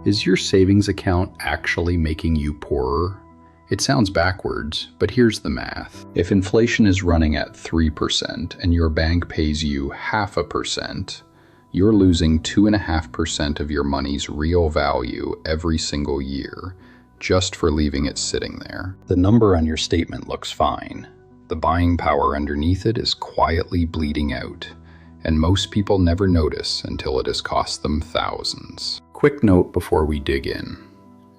Is your savings account actually making you poorer? It sounds backwards, but here's the math. If inflation is running at 3% and your bank pays you 0.5%, you're losing 2.5% of your money's real value every single year just for leaving it sitting there. The number on your statement looks fine. The buying power underneath it is quietly bleeding out, and most people never notice until it has cost them thousands. Quick note before we dig in.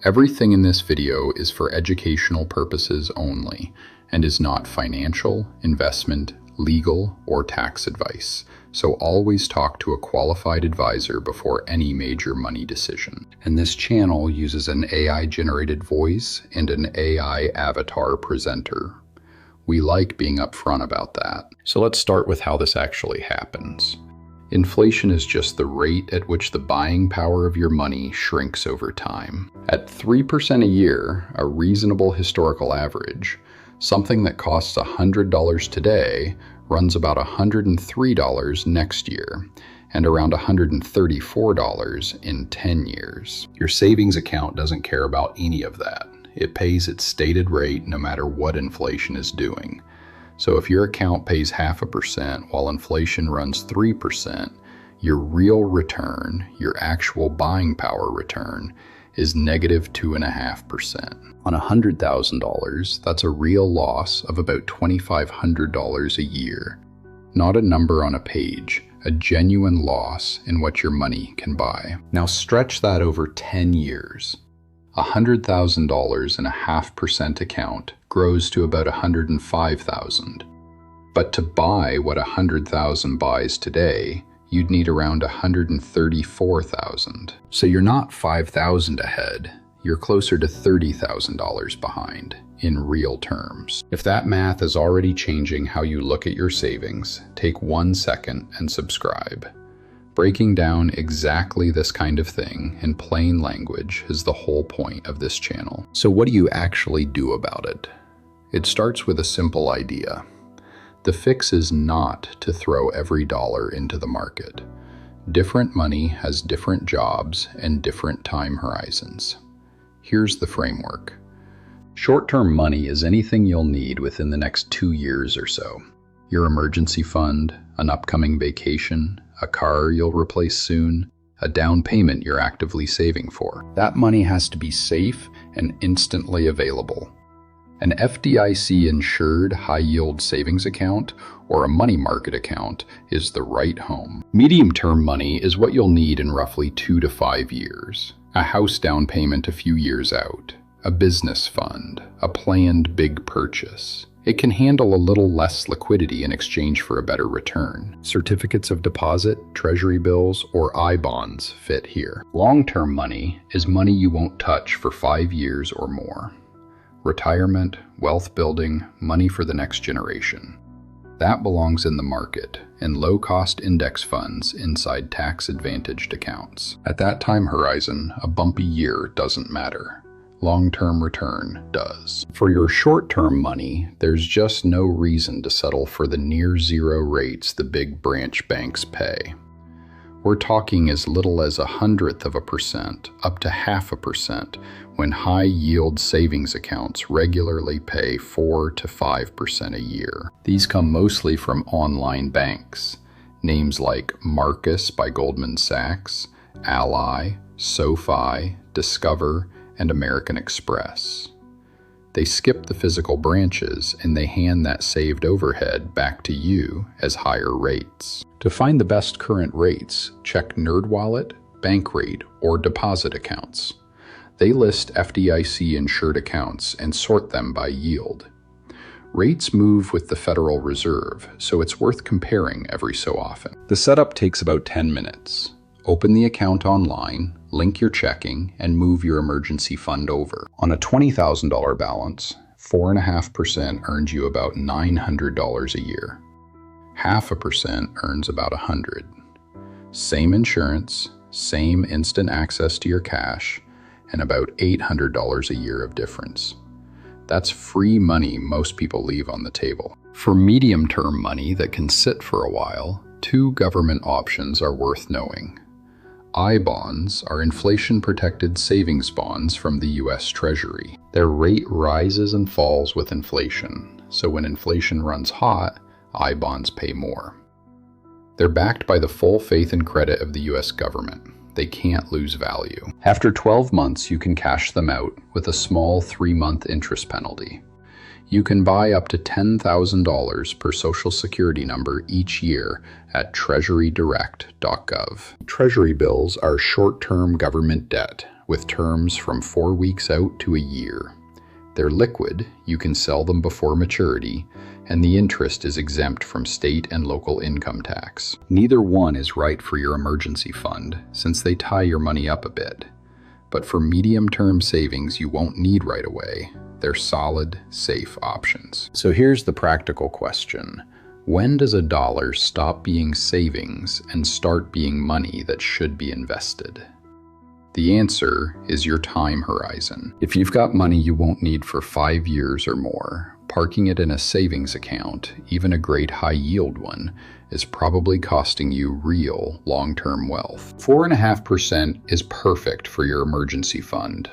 Everything in this video is for educational purposes only and is not financial, investment, legal, or tax advice. So always talk to a qualified advisor before any major money decision. And this channel uses an AI-generated voice and an AI avatar presenter. We like being upfront about that. So let's start with how this actually happens. Inflation is just the rate at which the buying power of your money shrinks over time. At 3% a year, a reasonable historical average, something that costs $100 today runs about $103 next year, and around $134 in 10 years. Your savings account doesn't care about any of that. It pays its stated rate no matter what inflation is doing. So if your account pays 0.5% while inflation runs 3%, your real return, your actual buying power return, is negative 2.5%. On $100,000, that's a real loss of about $2,500 a year. Not a number on a page, a genuine loss in what your money can buy. Now stretch that over 10 years. $100,000 in a 0.5% account grows to about $105,000. But to buy what $100,000 buys today, you'd need around $134,000. So you're not $5,000 ahead, you're closer to $30,000 behind in real terms. If that math is already changing how you look at your savings, take 1 second and subscribe. Breaking down exactly this kind of thing in plain language is the whole point of this channel. So what do you actually do about it? It starts with a simple idea. The fix is not to throw every dollar into the market. Different money has different jobs and different time horizons. Here's the framework. Short-term money is anything you'll need within the next 2 years or so. Your emergency fund, an upcoming vacation, a car you'll replace soon, a down payment you're actively saving for. That money has to be safe and instantly available. An FDIC-insured high-yield savings account or a money market account is the right home. Medium-term money is what you'll need in roughly 2 to 5 years. A house down payment a few years out, a business fund, a planned big purchase. It can handle a little less liquidity in exchange for a better return. Certificates of deposit, treasury bills, or I-bonds fit here. Long-term money is money you won't touch for 5 years or more. Retirement, wealth building, money for the next generation. That belongs in the market, in low-cost index funds inside tax-advantaged accounts. At that time horizon, a bumpy year doesn't matter. Long-term return does. For your short-term money, there's just no reason to settle for the near-zero rates the big branch banks pay. We're talking as little as 0.1% up to 0.5% when high-yield savings accounts regularly pay 4 to 5% a year. These come mostly from online banks. Names like Marcus by Goldman Sachs, Ally, SoFi, Discover, and American Express. They skip the physical branches and they hand that saved overhead back to you as higher rates. To find the best current rates, check NerdWallet, Bankrate, or deposit accounts. They list FDIC-insured accounts and sort them by yield. Rates move with the Federal Reserve, so it's worth comparing every so often. The setup takes about 10 minutes. Open the account online, link your checking, and move your emergency fund over. On a $20,000 balance, 4.5% earns you about $900 a year. 0.5% earns about $100. Same insurance, same instant access to your cash, and about $800 a year of difference. That's free money most people leave on the table. For medium-term money that can sit for a while, 2 government options are worth knowing. I bonds are inflation-protected savings bonds from the U.S. Treasury. Their rate rises and falls with inflation, so when inflation runs hot, I bonds pay more. They're backed by the full faith and credit of the U.S. government. They can't lose value. After 12 months, you can cash them out with a small 3-month interest penalty. You can buy up to $10,000 per Social Security number each year at treasurydirect.gov. Treasury bills are short-term government debt with terms from 4 weeks out to a year. They're liquid, you can sell them before maturity, and the interest is exempt from state and local income tax. Neither one is right for your emergency fund since they tie your money up a bit. But for medium-term savings you won't need right away, they're solid, safe options. So here's the practical question. When does a dollar stop being savings and start being money that should be invested? The answer is your time horizon. If you've got money you won't need for 5 years or more, parking it in a savings account, even a great high-yield one, is probably costing you real long-term wealth. 4.5% is perfect for your emergency fund.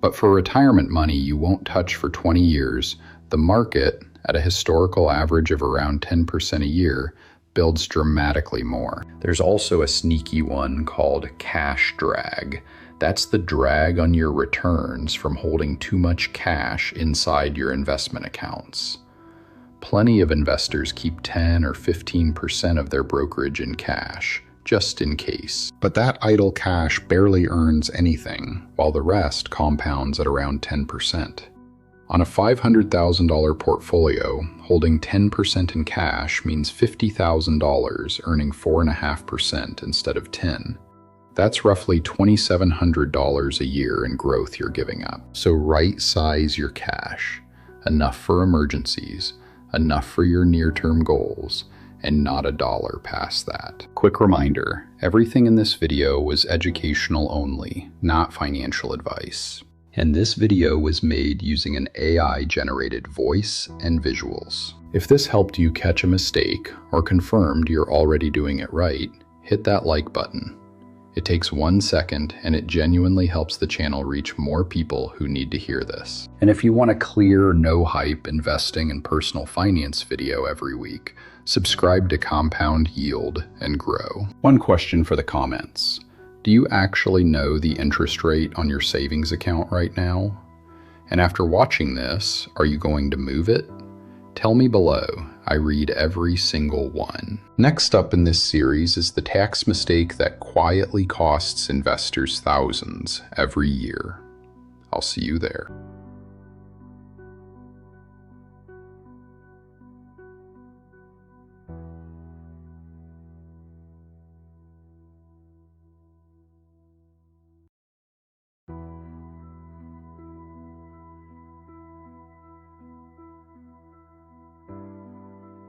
But for retirement money you won't touch for 20 years, the market, at a historical average of around 10% a year, builds dramatically more. There's also a sneaky one called cash drag. That's the drag on your returns from holding too much cash inside your investment accounts. Plenty of investors keep 10 or 15% of their brokerage in cash, just in case. But that idle cash barely earns anything, while the rest compounds at around 10%. On a $500,000 portfolio, holding 10% in cash means $50,000 earning 4.5% instead of 10%. That's roughly $2,700 a year in growth you're giving up. So right-size your cash. Enough for emergencies, enough for your near-term goals, and not a dollar past that. Quick reminder, everything in this video was educational only, not financial advice. And this video was made using an AI-generated voice and visuals. If this helped you catch a mistake or confirmed you're already doing it right, hit that like button. It takes 1 second and it genuinely helps the channel reach more people who need to hear this. And if you want a clear, no-hype investing and personal finance video every week, subscribe to Compound Yield and Grow. One question for the comments. Do you actually know the interest rate on your savings account right now? And after watching this, are you going to move it? Tell me below. I read every single one. Next up in this series is the tax mistake that quietly costs investors thousands every year. I'll see you there.